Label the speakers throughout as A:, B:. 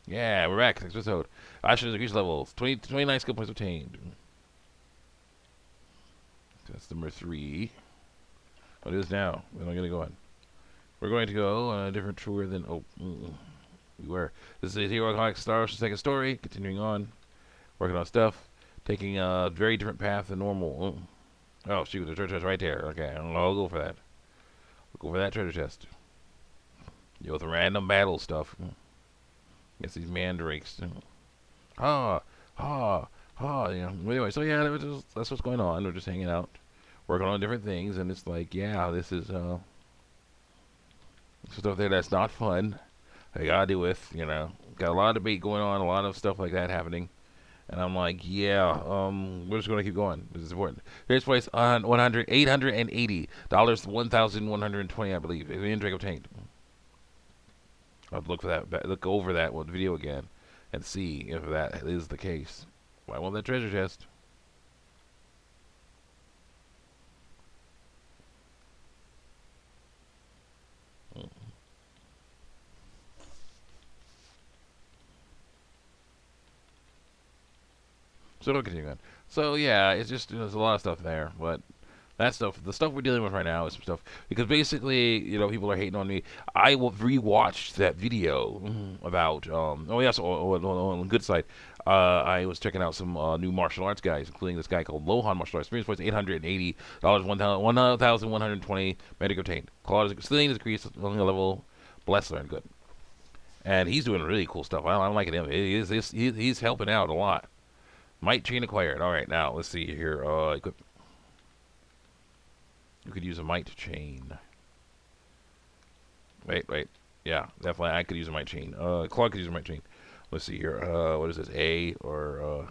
A: Yeah, we're back. Next episode. Ashes increase levels. 29 skill points obtained. That's number 3. What is now? We're not going to go on. We're going to go on a different tour than... we were. This is Hero Comic Star second story. Continuing on. Working on stuff. Taking a very different path than normal. Oh, shoot. The treasure chest right there. Okay, I'll go for that. I'll go for that treasure chest. Deal with the random battle stuff. Against these mandrakes. Ah, ah, ah. Yeah. Anyway, so yeah, that's what's going on. We're just hanging out, working on different things, and it's like, yeah, this is stuff there that's not fun. I gotta deal with, got a lot of debate going on, a lot of stuff like that happening, and I'm like, yeah, we're just gonna keep going. This is important. Here's price on $880, 1,120, I believe. Mandrake obtained. I'll look for that. Look over that video again, and see if that is the case. I want that treasure chest. So we'll continue on. So yeah, it's just there's a lot of stuff there, but that stuff, the stuff we're dealing with right now is some stuff because basically, people are hating on me. I will rewatched that video about oh yes, on the good side. I was checking out some new martial arts guys, including this guy called Lohan Martial Arts. Experience points $880, 1,120 medic obtained. Claw stealing is increased on the level. Bless learn good, and he's doing really cool stuff. I'm liking him. He's helping out a lot. Might chain acquired. All right, now let's see here. Equip. You could use a might chain. Wait. Yeah, definitely. I could use a might chain. Claude could use a might chain. Let's see here. What is this? A or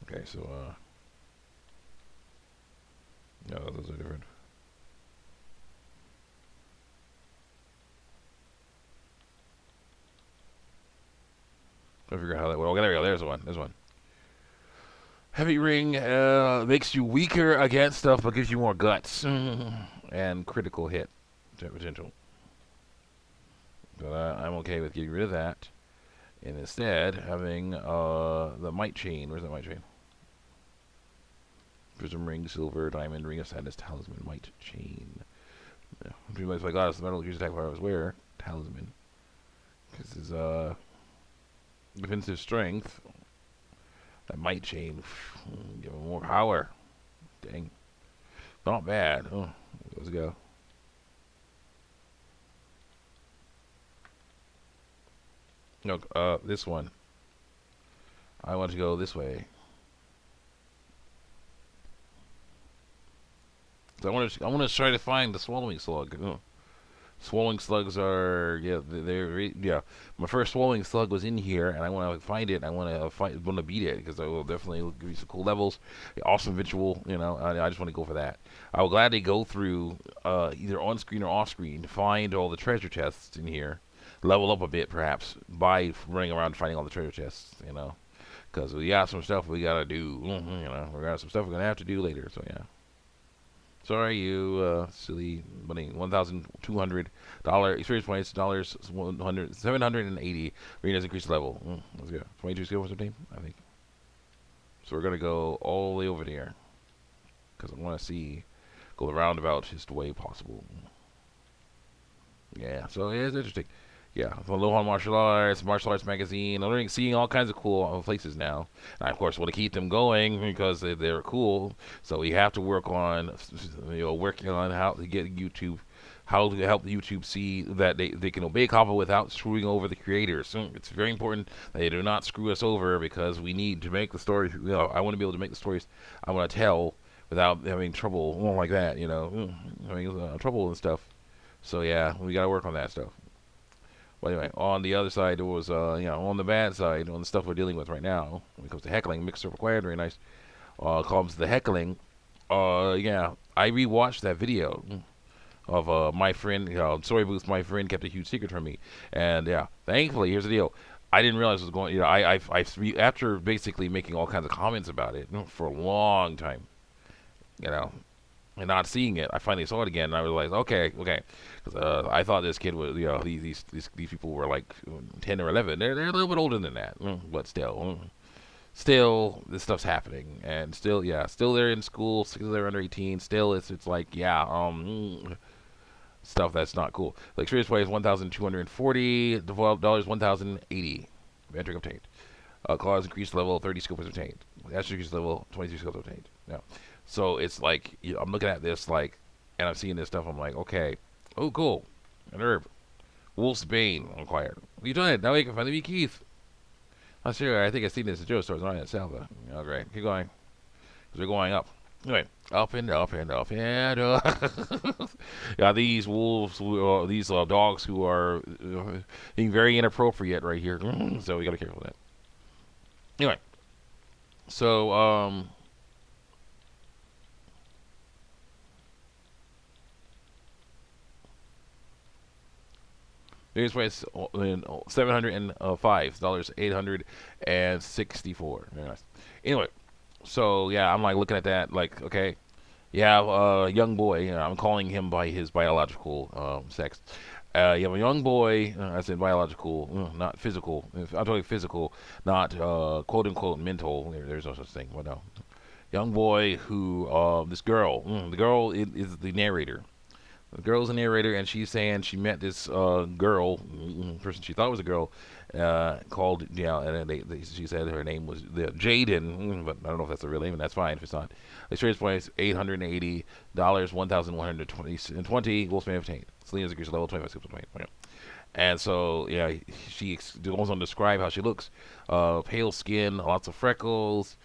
A: okay, so no, those are different. I figure out how that. Well, there we go. There's one. There's one. Heavy ring makes you weaker against stuff, but gives you more guts and critical hit potential. But I'm okay with getting rid of that, and instead having the might chain. Where's that might chain? Prism ring, silver, diamond, ring of sadness, talisman, might chain. Yeah. Pretty much like goddess metal. Use attack power. I was wear talisman. This is defensive strength. That might chain. Give him more power. Dang. Not bad. Oh, let's go. No, this one. I want to go this way. So I want to try to find the swallowing slug. Swallowing slugs are they're. My first swallowing slug was in here, and I want to find it. I want to beat it because I will definitely give you some cool levels. Awesome visual, I just want to go for that. I will gladly go through either on screen or off screen to find all the treasure chests in here, level up a bit perhaps by running around finding all the treasure chests. Because we got some stuff we gotta do. We got some stuff we're gonna have to do later. So yeah. Sorry, you silly money. $1,200 experience points. $780. Arena's increased level. Let's go. 22 skill points obtained, I think. So we're gonna go all the way over there because I want to go the roundabout just the way possible. Yeah. So yeah, it's interesting. Yeah, from Lohan Martial Arts Magazine. I'm seeing all kinds of cool places now. And I, of course, want to keep them going because they're cool. So we have to work on, working on how to get YouTube, how to help YouTube see that they can obey COPPA without screwing over the creators. So it's very important that they do not screw us over because we need to make the stories. I want to be able to make the stories I want to tell without having trouble like that. Having trouble and stuff. So yeah, we got to work on that stuff. But anyway, on the other side, it was, on the bad side, on the stuff we're dealing with right now, when it comes to heckling, mixer required, very nice, comes the heckling, I rewatched that video of my friend, storybooth, my friend kept a huge secret from me, and yeah, thankfully, here's the deal, I didn't realize it was going, after basically making all kinds of comments about it for a long time, and not seeing it, I finally saw it again, and I realized, okay, because I thought this kid was, these people were like 10 or 11. They're a little bit older than that, but still, this stuff's happening, and still they're in school, still they're under 18. Still, it's like, stuff that's not cool. The experience point is $1,240, $12, 1,080. Entering obtained. Clause increased level 30 scope is obtained. Actually increased level 23 scope is obtained. Yeah. So it's like, I'm looking at this like, and I'm seeing this stuff. I'm like, okay, oh cool, an herb, Wolf's Bane acquired. What are you doing? Now you can finally be Keith. I'm sure. I think I've seen this at Joe stores. Not at Salva. Oh great, keep going, because we're going up. Anyway, up and up and up and up. Yeah, these wolves, these dogs who are being very inappropriate right here. So we gotta be careful with that. Anyway, so biggest price $705, $864. Very nice. Anyway, so yeah, I'm like looking at that, like, okay, yeah, young boy. I'm calling him by his biological sex. You have a young boy, I said biological, not physical. I'm talking physical, not quote unquote mental. There's no such thing. But no, young boy who this girl. The girl is the narrator. The girl's a narrator, and she's saying she met this girl, person she thought was a girl, called, she said her name was Jaden, but I don't know if that's a real name, and that's fine if it's not. The experience points, $880, 1,120, Wolfsman obtained. Selena's increased level 25, okay. And so, yeah, she goes on to describe how she looks. Pale skin, lots of freckles,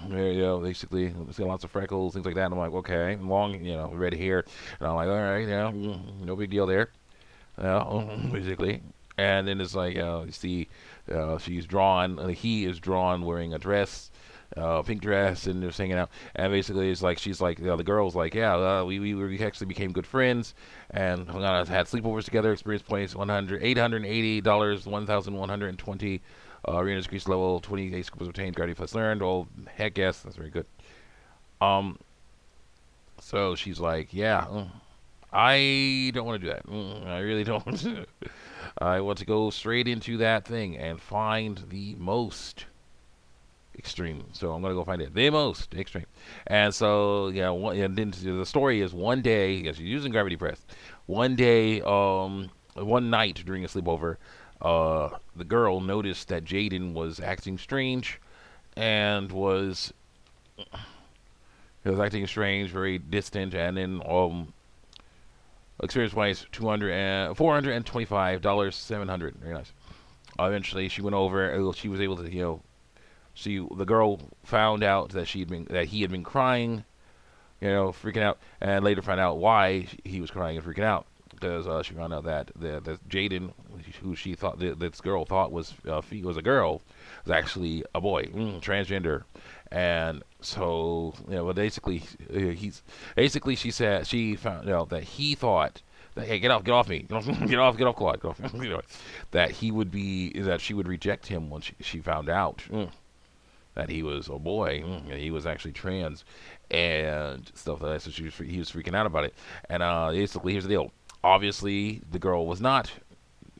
A: basically, see lots of freckles, things like that. And I'm like, okay, long, red hair. And I'm like, all right, no big deal there. Basically. And then it's like, you see, she's drawn, he is drawn wearing a dress, pink dress, and they're singing out. And basically, it's like, she's like, the girl's like, we actually became good friends, and had sleepovers together. Experience points, $880, 1,120. Arena's increased level 28 was obtained. Guardian plus learned. Oh, heck yes, that's very good. So she's like, I don't want to do that. I really don't. I want to go straight into that thing and find the most extreme. So I'm gonna go find it, the most extreme. And so and then the story is one day. She's using gravity press. One day, one night during a sleepover, the girl noticed that Jaden was acting strange, and was acting strange, very distant, and then experience wise, $425, 700. Very nice. Eventually, she went over. She was able to, the girl found out that he had been crying, freaking out, and later found out why he was crying and freaking out. Because she found out that Jaden, who she thought this girl thought was a girl, was actually a boy, transgender. And so, but basically, she said she found out that he thought that, hey, get off me, get off, Claude, get off. That she would reject him when she found out that he was a boy, and he was actually trans, and stuff like that. So he was freaking out about it. And basically, here's the deal. Obviously, the girl was not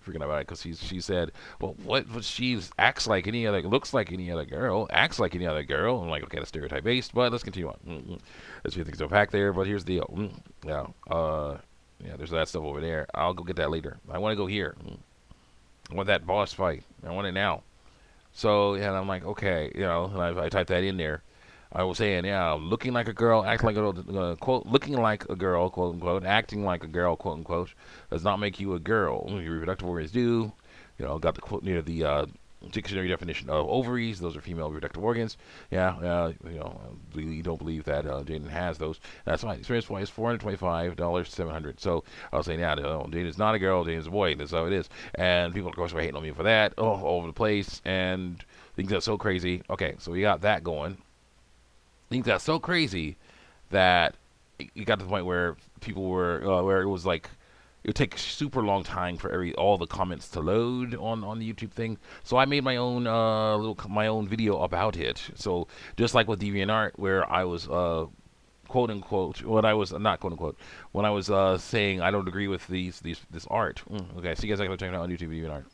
A: freaking out about it, because she said, well, what she acts like any other, looks like any other girl, acts like any other girl. I'm like, okay, that's stereotype based, but let's continue on. There's a few things to unpack there, but here's the deal. There's that stuff over there. I'll go get that later. I want to go here. I want that boss fight. I want it now. So, and I'm like, okay, and I typed that in there. I was saying, looking like a girl, acting like a girl, quote, looking like a girl, quote unquote, acting like a girl, quote unquote, does not make you a girl. Your reproductive organs do. Got the quote near the dictionary definition of ovaries. Those are female reproductive organs. We don't believe that Jaden has those. That's fine. Experience wise, $425, 700. So I was saying, Jaden is not a girl, Jaden is a boy. That's how it is. And people, of course, were hating on me for that, all over the place, and things got so crazy. Okay, so we got that going. Things got so crazy that it got to the point where people were, where it was like, it would take super long time for all the comments to load on the YouTube thing. So I made my own my own video about it. So just like with DeviantArt, where I was quote unquote, when I was not quote unquote, when I was saying I don't agree with this art. Okay, so you guys are gonna check it out on YouTube, even art.